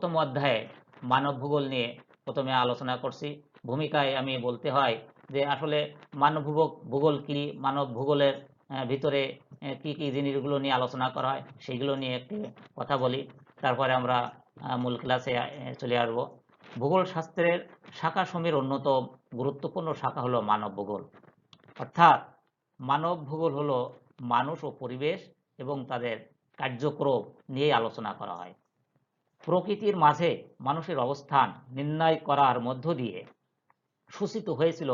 প্রথম অধ্যায়ে মানব ভূগোল নিয়ে প্রথমে আলোচনা করছি। ভূমিকায় আমি বলতে হয় যে আসলে মানব ভূগোল কি, মানব ভূগোলের ভিতরে কি কি জিনিসগুলো নিয়ে আলোচনা করা হয় সেইগুলো নিয়ে একটি কথা বলি। তারপরে আমরা মূল ক্লাসে চলে আসব। ভূগোল শাস্ত্রের শাখাসমূহের অন্যতম গুরুত্বপূর্ণ শাখা হলো মানব ভূগোল। অর্থাৎ মানব ভূগোল হলো মানুষ ও পরিবেশ এবং তাদের কার্যক্রম নিয়ে আলোচনা করা হয়। প্রকৃতির মাঝে মানুষের অবস্থান নির্ণয় করার মধ্য দিয়ে সূচিত হয়েছিল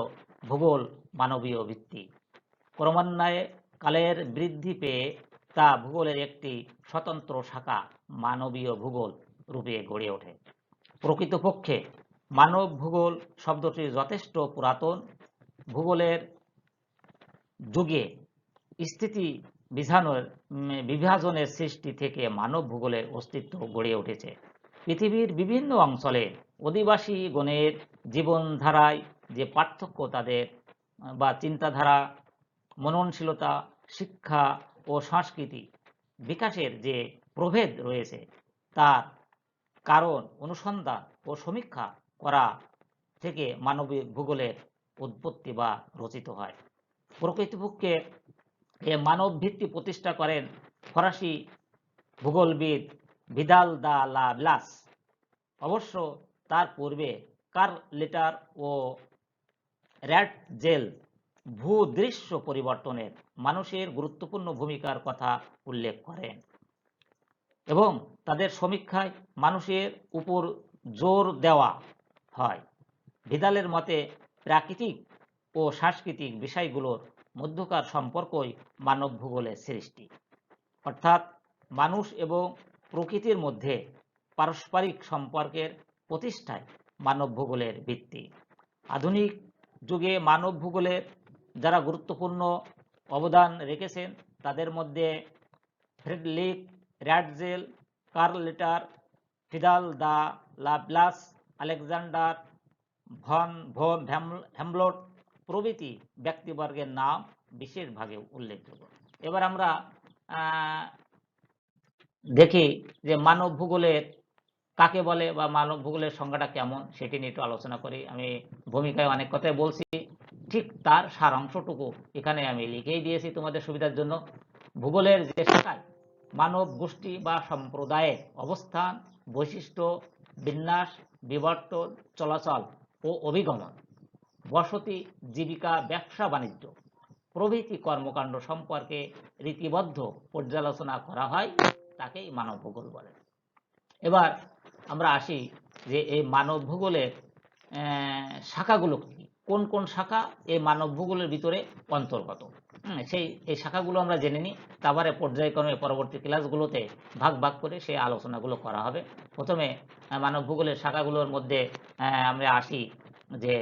ভূগোল মানবীয় ভিত্তি। ক্রমান্বয়ে কালের বৃদ্ধি পেয়ে তা ভূগোলের একটি স্বতন্ত্র শাখা মানবীয় ভূগোল রূপে গড়ে ওঠে। প্রকৃতপক্ষে মানব ভূগোল শব্দটি যথেষ্ট পুরাতন। ভূগোলের যুগে স্থিতি বিভাজনের সৃষ্টি থেকে মানব ভূগোলের অস্তিত্ব গড়ে উঠেছে। পৃথিবীর বিভিন্ন অঞ্চলে অধিবাসীগণের জীবনধারায় যে পার্থক্য, তাদের বা চিন্তাধারা, মননশীলতা, শিক্ষা ও সংস্কৃতি বিকাশের যে প্রভেদ রয়েছে, তার কারণ অনুসন্ধান ও সমীক্ষা করা থেকে মানবিক ভূগোলের উৎপত্তি বা রচিত হয়। প্রকৃতপক্ষে এ মানব ভিত্তি প্রতিষ্ঠা করেন ফরাসি ভূগোলবিদ ভিদাল দা লা ব্লাস। অবশ্য তার পূর্বে কার্ল লিটার ও র্যাডজেল ভূদৃশ্য পরিবর্তনের মানুষের গুরুত্বপূর্ণ ভূমিকার কথা উল্লেখ করেন এবং তাদের সমীক্ষায় মানুষের উপর জোর দেওয়া হয়। ভিদালের মতে প্রাকৃতিক ও সাংস্কৃতিক বিষয়গুলোর মধ্যকার সম্পর্কই মানব ভূগোলের সৃষ্টি। অর্থাৎ মানুষ এবং প্রকৃতির মধ্যে পারস্পরিক সম্পর্কের প্রতিষ্ঠায় মানব ভূগোলের ভিত্তি। আধুনিক যুগে মানব ভূগোলের যারা গুরুত্বপূর্ণ অবদান রেখেছেন তাদের মধ্যে Friedrich Ratzel, curl litre, Vidal দা লা ব্লাস, আলেকজান্ডার ভন হ্যামলট প্রভৃতি ব্যক্তিবর্গের নাম বিশেষভাবে উল্লেখযোগ্য। এবার আমরা দেখি যে মানব ভূগোলের কাকে বলে বা মানব ভূগোলের সংজ্ঞাটা কেমন সেটি নিয়ে একটু আলোচনা করি। আমি ভূমিকায় অনেক কথাই বলছি, ঠিক তার সারাংশটুকু এখানে আমি লিখেই দিয়েছি তোমাদের সুবিধার জন্য। ভূগোলের যে শাখায় মানব গোষ্ঠী বা সম্প্রদায়ের অবস্থান, বৈশিষ্ট্য, বিন্যাস, বিবর্তন, চলাচল ও অভিগমন, বসতি, জীবিকা, ব্যবসা বাণিজ্য প্রভৃতি কর্মকাণ্ড সম্পর্কে রীতিবদ্ধ পর্যালোচনা করা হয়, তাকেই মানব ভূগোল বলে। এবার আমরা আসি যে এই মানব ভূগোলের শাখাগুলো কি, কোন কোন শাখা এই মানব ভূগোলের ভিতরে অন্তর্গত, এই শাখাগুলো আমরা জেনে নিই। তারপরে পর্যায়ক্রমে পরবর্তী ক্লাসগুলোতে ভাগ ভাগ করে সেই আলোচনাগুলো করা হবে। প্রথমে মানব ভূগোলের শাখাগুলোর মধ্যে আমরা আসি যে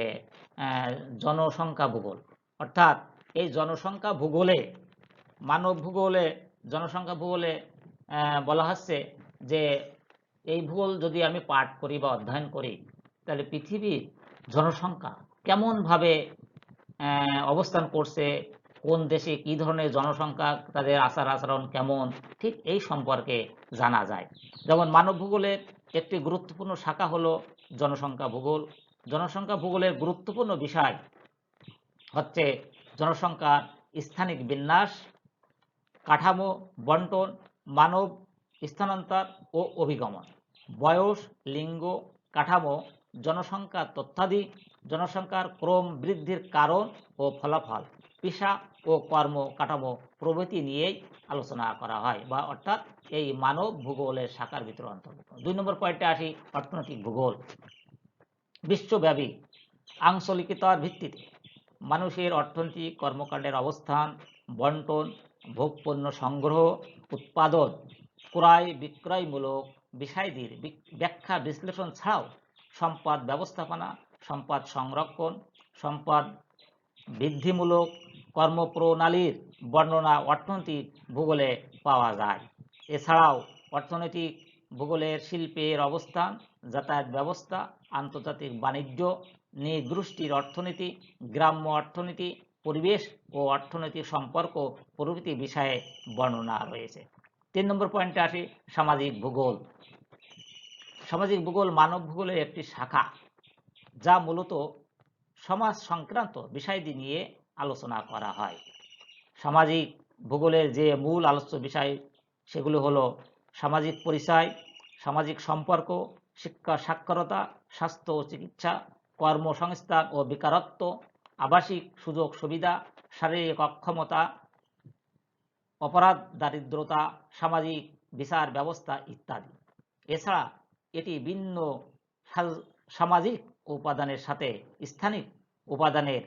জনসংখ্যা ভূগোল। অর্থাৎ এই জনসংখ্যা ভূগোলে, মানব ভূগোলে, জনসংখ্যা ভূগোলে বলা হচ্ছে যে এই ভূগোল যদি আমি পাঠ করি বা অধ্যয়ন করি, তাহলে পৃথিবীর জনসংখ্যা কেমনভাবে অবস্থান করছে, কোন দেশে কী ধরনের জনসংখ্যা, তাদের আচার আচরণ কেমন, ঠিক এই সম্পর্কে জানা যায়। যেমন মানব ভূগোলের একটি গুরুত্বপূর্ণ শাখা হলো জনসংখ্যা ভূগোল। জনসংখ্যা ভূগোলের গুরুত্বপূর্ণ বিষয় হচ্ছে জনসংখ্যার স্থানিক বিন্যাস, কাঠামো, বন্টন, মানব স্থানান্তর ও অভিগমন, বয়স, লিঙ্গ, কাঠামো, জনসংখ্যার তথ্যাদি, জনসংখ্যার ক্রম বৃদ্ধির কারণ ও ফলাফল, পেশা ও কর্ম কাঠামো প্রভৃতি নিয়েই আলোচনা করা হয়, বা অর্থাৎ এই মানব ভূগোলের শাখার ভিতরে অন্তর্ভুক্ত। 2 নম্বর পয়েন্টে আসি অর্থনৈতিক ভূগোল। বিশ্বব্যাপী আঞ্চলিকতার ভিত্তিতে মানুষের অর্থনৈতিক কর্মকাণ্ডের অবস্থান, বন্টন, ভোগপণ্য সংগ্রহ, উৎপাদন, ক্রয় বিক্রয়মূলক বিষয়াদির ব্যাখ্যা বিশ্লেষণ ছাড়াও সম্পদ ব্যবস্থাপনা, সম্পদ সংরক্ষণ, সম্পদ বৃদ্ধিমূলক কর্মপ্রণালীর বর্ণনা অর্থনৈতিক ভূগোলে পাওয়া যায়। এছাড়াও অর্থনৈতিক ভূগোলের শিল্পের অবস্থান, যাতায়াত ব্যবস্থা, আন্তর্জাতিক বাণিজ্য, নৃগোষ্ঠীর অর্থনীতি, গ্রাম্য অর্থনীতি, পরিবেশ ও অর্থনৈতিক সম্পর্ক প্রভৃতি বিষয়ে বর্ণনা রয়েছে। 3 নম্বর পয়েন্টে আসি সামাজিক ভূগোল। সামাজিক ভূগোল মানব ভূগোলের একটি শাখা, যা মূলত সমাজ সংক্রান্ত বিষয়াদি নিয়ে আলোচনা করা হয়। সামাজিক ভূগোলের যে মূল আলোচ্য বিষয় সেগুলো হলো সামাজিক পরিচয়, সামাজিক সম্পর্ক, শিক্ষা সাক্ষরতা, স্বাস্থ্য ও চিকিৎসা, কর্মসংস্থান ও বেকারত্ব, আবাসিক সুযোগ সুবিধা, শারীরিক অক্ষমতা, অপরাধ, দারিদ্রতা, সামাজিক বিচার ব্যবস্থা ইত্যাদি। এছাড়া এটি ভিন্ন সামাজিক উপাদানের সাথে স্থানিক উপাদানের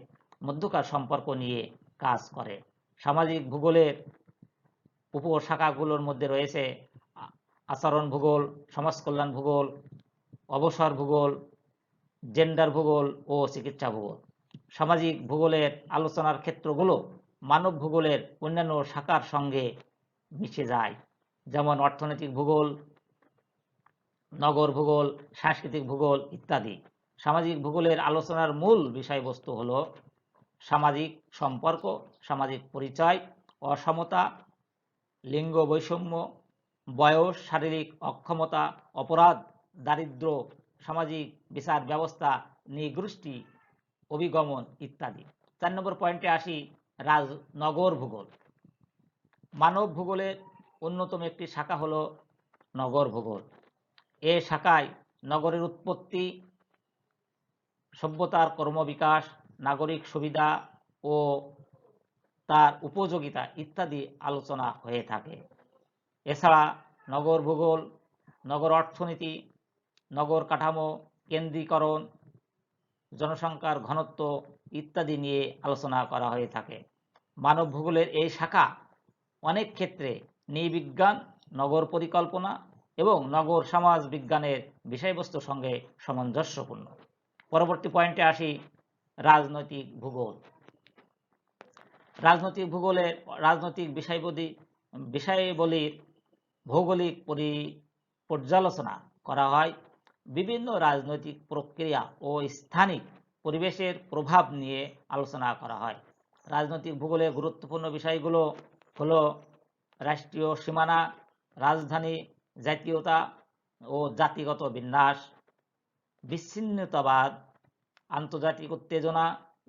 মধ্যকার সম্পর্ক নিয়ে কাজ করে। সামাজিক ভূগোলের উপশাখাগুলোর মধ্যে রয়েছে আচরণ ভূগোল, সমাজ কল্যাণ ভূগোল, অবসর ভূগোল, জেন্ডার ভূগোল ও চিকিৎসা ভূগোল। সামাজিক ভূগোলের আলোচনার ক্ষেত্রগুলো মানব ভূগোলের অন্যান্য শাখার সঙ্গে মিশে যায়, যেমন অর্থনৈতিক ভূগোল, নগর ভূগোল, সাংস্কৃতিক ভূগোল ইত্যাদি। সামাজিক ভূগোলের আলোচনার মূল বিষয়বস্তু হলো সামাজিক সম্পর্ক, সামাজিক পরিচয়, অসমতা, লিঙ্গ বৈষম্য, বয়স, শারীরিক অক্ষমতা, অপরাধ, দারিদ্র্য, সামাজিক বিচার ব্যবস্থা, নৃগোষ্ঠী অভিগমন ইত্যাদি। 4 নম্বর পয়েন্টে আসি, নগর ভূগোল। মানব ভূগোলের অন্যতম একটি শাখা হলো নগর ভূগোল। এ শাখায় নগরের উৎপত্তি, সভ্যতার কর্মবিকাশ, নাগরিক সুবিধা ও তার উপযোগিতা ইত্যাদি আলোচনা হয়ে থাকে। এছাড়া নগর ভূগোল, নগর অর্থনীতি, নগর কাঠামো, কেন্দ্রীকরণ, জনসংখ্যার ঘনত্ব ইত্যাদি নিয়ে আলোচনা করা হয়ে থাকে। মানব ভূগোলের এই শাখা অনেক ক্ষেত্রে নৃবিজ্ঞান, নগর পরিকল্পনা এবং নগর সমাজ বিজ্ঞানের বিষয়বস্তুর সঙ্গে সামঞ্জস্যপূর্ণ। পরবর্তী পয়েন্টে আসি, রাজনৈতিক ভূগোল। রাজনৈতিক ভূগোলের রাজনৈতিক বিষয়াবলীর ভৌগোলিক পর্যালোচনা করা হয়। বিভিন্ন রাজনৈতিক প্রক্রিয়া ও স্থানিক পরিবেশের প্রভাব নিয়ে আলোচনা করা হয়। রাজনৈতিক ভূগোলের গুরুত্বপূর্ণ বিষয়গুলো হলো রাষ্ট্রীয় সীমানা, রাজধানী, জাতীয়তা ও জাতিগত বিন্যাস, বিচ্ছিন্নতাবাদ, আন্তর্জাতিক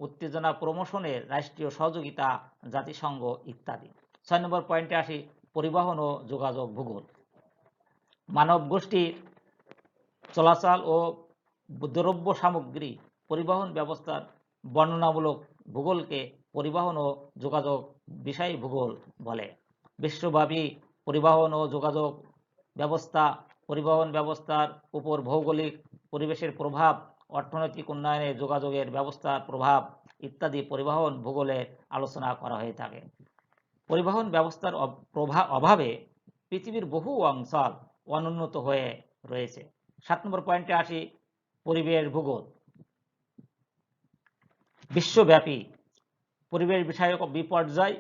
উত্তেজনা প্রমোশনের রাষ্ট্রীয় সহযোগিতা, জাতিসংঘ ইত্যাদি। 6 নম্বর পয়েন্টে আসি, পরিবহন ও যোগাযোগ ভূগোল। মানব গোষ্ঠীর চলাচল ও দ্রব্য সামগ্রী পরিবহন ব্যবস্থার বর্ণনামূলক ভূগোলকে পরিবহন ও যোগাযোগ বিষয় ভূগোল বলে। বিশ্বব্যাপী পরিবহন ও যোগাযোগ ব্যবস্থা, পরিবহন ব্যবস্থার উপর ভৌগোলিক পরিবেশের প্রভাব, অর্থনৈতিক উন্নয়নে যোগাযোগের ব্যবস্থার প্রভাব ইত্যাদি পরিবহন ভূগোলের আলোচনা করা হয়ে থাকে। পরিবহন ব্যবস্থার অভাবে পৃথিবীর বহু অঞ্চল অনুন্নত হয়ে রয়েছে। 7 নম্বর পয়েন্টে আসি, পরিবেশ ভূগোল। বিশ্বব্যাপী পরিবেশ বিষয়ক বিপর্যয়,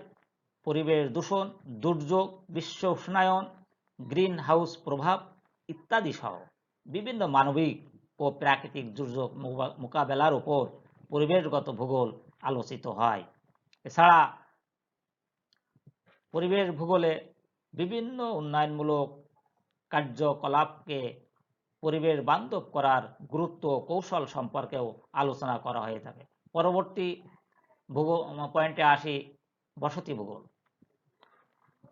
পরিবেশ দূষণ, দুর্যোগ, বিশ্ব উষ্ণায়ন, গ্রিন হাউস প্রভাব ইত্যাদি সহ বিভিন্ন মানবিক ও প্রাকৃতিক দুর্যোগ মোকাবেলার উপর পরিবেশগত ভূগোল আলোচিত হয়। এছাড়া পরিবেশ ভূগোলে বিভিন্ন উন্নয়নমূলক কার্যকলাপকে পরিবেশ বান্ধব করার গুরুত্ব কৌশল সম্পর্কেও আলোচনা করা হয়ে থাকে। পরবর্তী পয়েন্টে আসি, বসতি ভূগোল।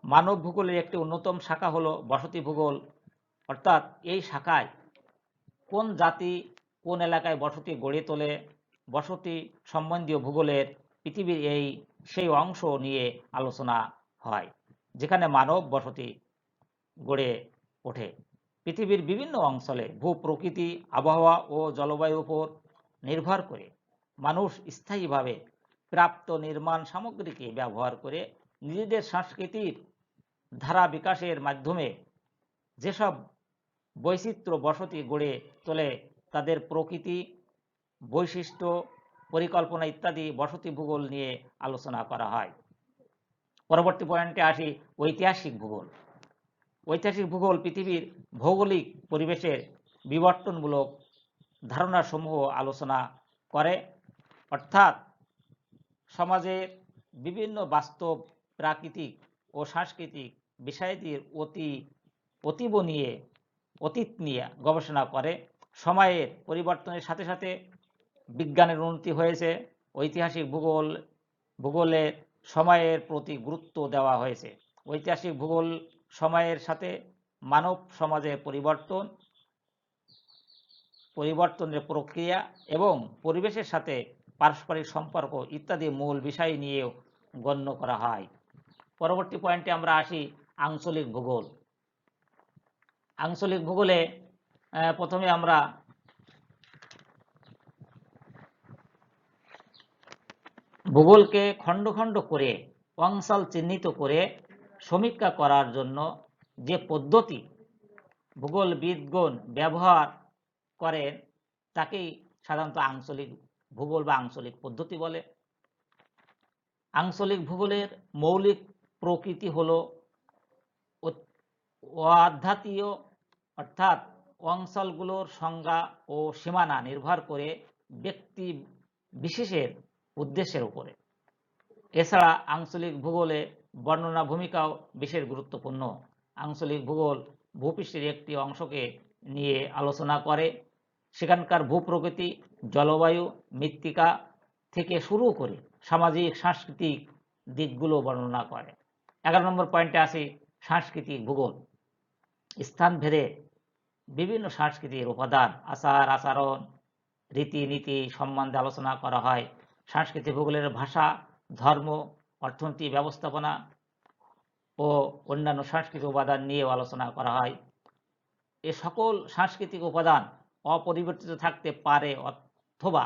মানব ভূগোলের একটি অন্যতম শাখা হলো বসতি ভূগোল। অর্থাৎ এই শাখায় কোন জাতি কোন এলাকায় বসতি গড়ে তোলে, বসতি সম্বন্ধীয় ভূগোলের পৃথিবীর সেই অংশ নিয়ে আলোচনা হয় যেখানে মানব বসতি গড়ে ওঠে। পৃথিবীর বিভিন্ন অঞ্চলে ভূপ্রকৃতি, আবহাওয়া ও জলবায়ুর উপর নির্ভর করে মানুষ স্থায়ীভাবে প্রাপ্ত নির্মাণ সামগ্রীকে ব্যবহার করে নিজেদের সংস্কৃতির ধারা বিকাশের মাধ্যমে যেসব বৈচিত্র্য বসতি গড়ে তোলে তাদের প্রকৃতি, বৈশিষ্ট্য, পরিকল্পনা ইত্যাদি বসতি ভূগোল নিয়ে আলোচনা করা হয়। পরবর্তী পয়েন্টে আসি, ঐতিহাসিক ভূগোল। ঐতিহাসিক ভূগোল পৃথিবীর ভৌগোলিক পরিবেশের বিবর্তনমূলক ধারণাসমূহ আলোচনা করে। অর্থাৎ সমাজের বিভিন্ন বাস্তব, প্রাকৃতিক ও সাংস্কৃতিক বিষয়াদির অতীব নিয়ে অতীত নিয়ে গবেষণা করে। সময়ের পরিবর্তনের সাথে সাথে বিজ্ঞানের উন্নতি হয়েছে। ঐতিহাসিক ভূগোলে সময়ের প্রতি গুরুত্ব দেওয়া হয়েছে। ঐতিহাসিক ভূগোল সময়ের সাথে মানব সমাজের পরিবর্তনের প্রক্রিয়া এবং পরিবেশের সাথে পারস্পরিক সম্পর্ক ইত্যাদি মূল বিষয় নিয়েও গণ্য করা হয়। পরবর্তী পয়েন্টে আমরা আসি আঞ্চলিক ভূগোল। আঞ্চলিক ভূগোলে প্রথমে আমরা ভূগোলকে খণ্ড খণ্ড করে অঞ্চল চিহ্নিত করে সমীক্ষা করার জন্য যে পদ্ধতি ভূগোলবিদগণ ব্যবহার করেন তাকেই সাধারণত আঞ্চলিক ভূগোল বা আঞ্চলিক পদ্ধতি বলে। আঞ্চলিক ভূগোলের মৌলিক প্রকৃতি হলো অধ্যাত্মীয়, অর্থাৎ অঞ্চলগুলোর সংজ্ঞা ও সীমানা নির্ভর করে ব্যক্তি বিশেষের উদ্দেশ্যের উপরে। এছাড়া আঞ্চলিক ভূগোলে বর্ণনা ভূমিকাও বিশেষ গুরুত্বপূর্ণ। আঞ্চলিক ভূগোল ভূপৃষ্ঠের একটি অংশকে নিয়ে আলোচনা করে, সেখানকার ভূপ্রকৃতি, জলবায়ু, মৃত্তিকা থেকে শুরু করে সামাজিক সাংস্কৃতিক দিকগুলো বর্ণনা করে। 11 নম্বর পয়েন্টে আসি সাংস্কৃতিক ভূগোল। স্থানভেদে বিভিন্ন সাংস্কৃতিক উপাদান, আচার আচরণ, রীতিনীতি সম্বন্ধে আলোচনা করা হয়। সাংস্কৃতিক ভূগোলের ভাষা, ধর্ম, অর্থনীতি, ব্যবস্থাপনা ও অন্যান্য সাংস্কৃতিক উপাদান নিয়েও আলোচনা করা হয়। এ সকল সাংস্কৃতিক উপাদান অপরিবর্তিত থাকতে পারে অথবা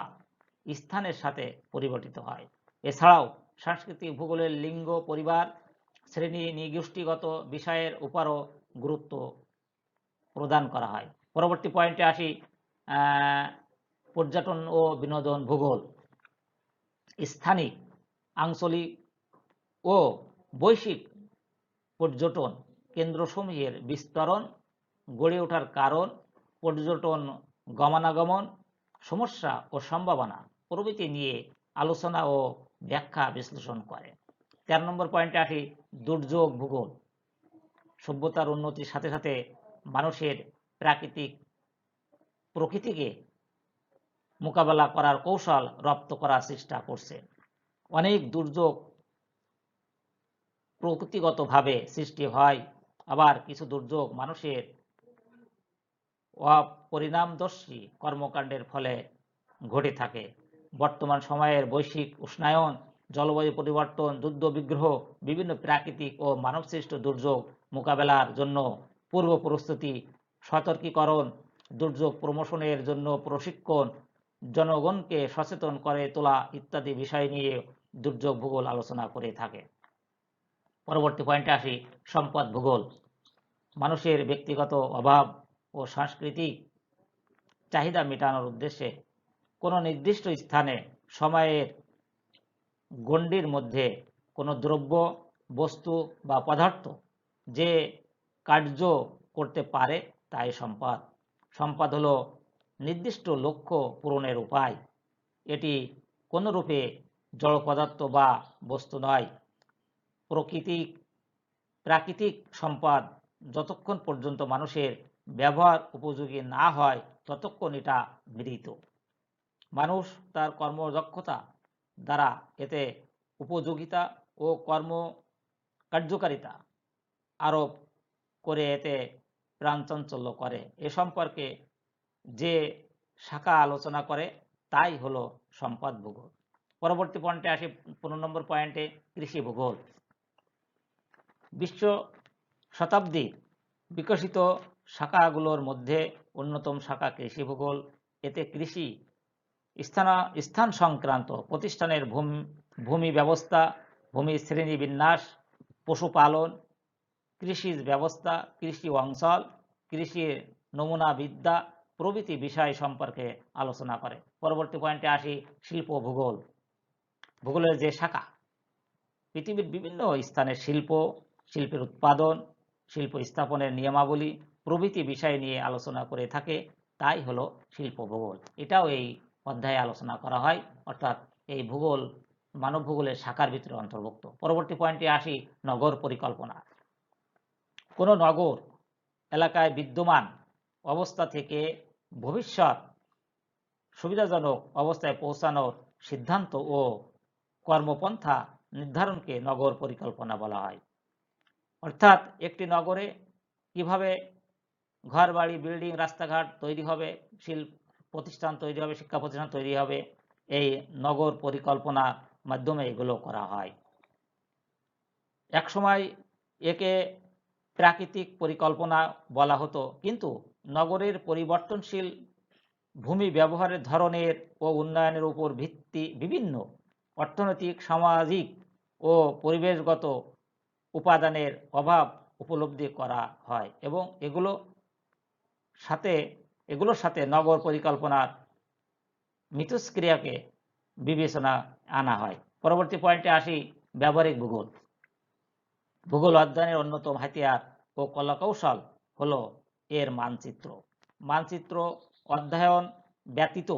স্থানের সাথে পরিবর্তিত হয়। এছাড়াও সাংস্কৃতিক ভূগোলের লিঙ্গ, পরিবার, শ্রেণী, নৃগোষ্ঠীগত বিষয়ের উপরও গুরুত্ব প্রদান করা হয়। পরবর্তী পয়েন্টে আসি পর্যটন ও বিনোদন ভূগোল। স্থানিক, আঞ্চলিক ও বৈশ্বিক পর্যটন কেন্দ্রসমূহের বিস্তরণ, গড়ে ওঠার কারণ, পর্যটন গমনাগমন, সমস্যা ও সম্ভাবনা প্রভৃতি নিয়ে আলোচনা ও ব্যাখ্যা বিশ্লেষণ করে। 13 নম্বর পয়েন্টে আসি দুর্যোগ ভূগোল। সভ্যতার উন্নতির সাথে সাথে মানুষের প্রকৃতিকে মোকাবেলা করার কৌশল রপ্ত করার চেষ্টা করছে। অনেক দুর্যোগ প্রকৃতিগতভাবে সৃষ্টি হয়, আবার কিছু দুর্যোগ মানুষের অপরিণামদর্শী কর্মকাণ্ডের ফলে ঘটে থাকে। বর্তমান সময়ের বৈশ্বিক উষ্ণায়ন, জলবায়ু পরিবর্তন, যুদ্ধ বিগ্রহ, বিভিন্ন প্রাকৃতিক ও মানবসৃষ্ট দুর্যোগ মোকাবেলার জন্য পূর্ব প্রস্তুতি, সতর্কীকরণ, দুর্যোগ প্রশমনের জন্য প্রশিক্ষণ, জনগণকে সচেতন করে তোলা ইত্যাদি বিষয় নিয়ে দুর্যোগ ভূগোল আলোচনা করে থাকে। পরবর্তী পয়েন্টে আসি সম্পদ ভূগোল। মানুষের ব্যক্তিগত অভাব ও সাংস্কৃতিক চাহিদা মেটানোর উদ্দেশ্যে কোনো নির্দিষ্ট স্থানে সময়ের গণ্ডির মধ্যে কোনো দ্রব্য, বস্তু বা পদার্থ যে কার্য করতে পারে তাই সম্পদ। সম্পদ হলো নির্দিষ্ট লক্ষ্য পূরণের উপায়। এটি কোনোরূপে জড় পদার্থ বা বস্তু নয়। প্রাকৃতিক সম্পদ যতক্ষণ পর্যন্ত মানুষের ব্যবহার উপযোগী না হয় ততক্ষণ এটা মৃত। মানুষ তার কর্মদক্ষতা দ্বারা এতে উপযোগিতা ও কার্যকারিতা আরোপ করে এতে প্রাণচাঞ্চল্য করে। এ সম্পর্কে যে শাখা আলোচনা করে তাই হলো সম্পদ ভূগোল। পরবর্তী পয়েন্টে আসি 15 নম্বর পয়েন্টে কৃষি ভূগোল। বিশ্ব শতাব্দীর বিকশিত শাখাগুলোর মধ্যে অন্যতম শাখা কৃষি ভূগোল। এতে কৃষি, স্থান সংক্রান্ত প্রতিষ্ঠানের ভূমি ব্যবস্থা, ভূমির শ্রেণী বিন্যাস, পশুপালন, কৃষিজ ব্যবস্থা, কৃষি অঞ্চল, কৃষির নমুনা বিদ্যা প্রভৃতি বিষয় সম্পর্কে আলোচনা করে। পরবর্তী পয়েন্টে আসি শিল্প ভূগোল। ভূগোলের যে শাখা পৃথিবীর বিভিন্ন স্থানের শিল্পের উৎপাদন, শিল্প স্থাপনের নিয়মাবলী প্রভৃতি বিষয় নিয়ে আলোচনা করে থাকে, তাই হলো শিল্প ভূগোল। এটাও এই অধ্যায়ে আলোচনা করা হয়, অর্থাৎ এই ভূগোল মানব ভূগোলের শাখার ভিতরে অন্তর্ভুক্ত। পরবর্তী পয়েন্টে আসি নগর পরিকল্পনা। কোনো নগর এলাকায় বিদ্যমান অবস্থা থেকে ভবিষ্যৎ সুবিধাজনক অবস্থায় পৌঁছানোর সিদ্ধান্ত ও কর্মপন্থা নির্ধারণকে নগর পরিকল্পনা বলা হয়। অর্থাৎ একটি নগরে কিভাবে ঘর বাড়ি বিল্ডিং রাস্তাঘাট তৈরি হবে, শিল্প প্রতিষ্ঠান তৈরি হবে, শিক্ষা প্রতিষ্ঠান তৈরি হবে, এই নগর পরিকল্পনার মাধ্যমে এগুলো করা হয়। একসময় একে প্রাকৃতিক পরিকল্পনা বলা হতো, কিন্তু নগরের পরিবর্তনশীল ভূমি ব্যবহারের ধরনের ও উন্নয়নের উপর ভিত্তি বিভিন্ন অর্থনৈতিক, সামাজিক ও পরিবেশগত উপাদানের অভাব উপলব্ধি করা হয় এবং এগুলোর সাথে নগর পরিকল্পনার মিথস্ক্রিয়াকে বিবেচনা আনা হয়। পরবর্তী পয়েন্টে আসি, ব্যবহারিক ভূগোল। ভূগোল অধ্যয়নের অন্যতম হাতিয়ার ও কলাকৌশল হলো এর মানচিত্র। মানচিত্র অধ্যয়ন ব্যতীত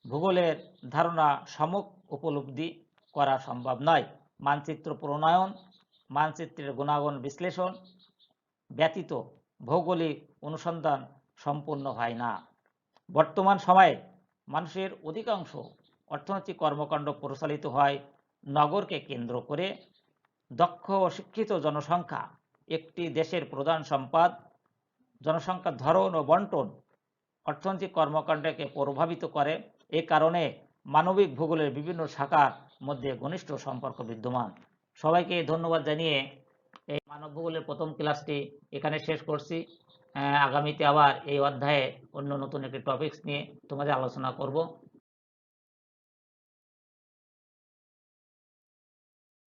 ভূগোলের ধারণা সম্যক উপলব্ধি করা সম্ভব নয়। মানচিত্র প্রণয়ন, মানচিত্রের গুণাগুণ বিশ্লেষণ ব্যতীত ভৌগোলিক অনুসন্ধান সম্পূর্ণ হয় না। বর্তমান সময়ে মানুষের অধিকাংশ অর্থনৈতিক কর্মকাণ্ড পরিচালিত হয় নগরকে কেন্দ্র করে। দক্ষ ও শিক্ষিত জনসংখ্যা একটি দেশের প্রধান সম্পদ। জনসংখ্যার ধরন ও বন্টন অর্থনৈতিক কর্মকাণ্ডকে প্রভাবিত করে। এ কারণে মানবিক ভূগোলের বিভিন্ন শাখার মধ্যে ঘনিষ্ঠ সম্পর্ক বিদ্যমান। সবাইকে ধন্যবাদ জানিয়ে এই মানব ভূগোলের প্রথম ক্লাসটি এখানে শেষ করছি। আগামীতে আবার এই অধ্যায়ে অন্য নতুন একটি টপিকস নিয়ে তোমাদের আলোচনা করব।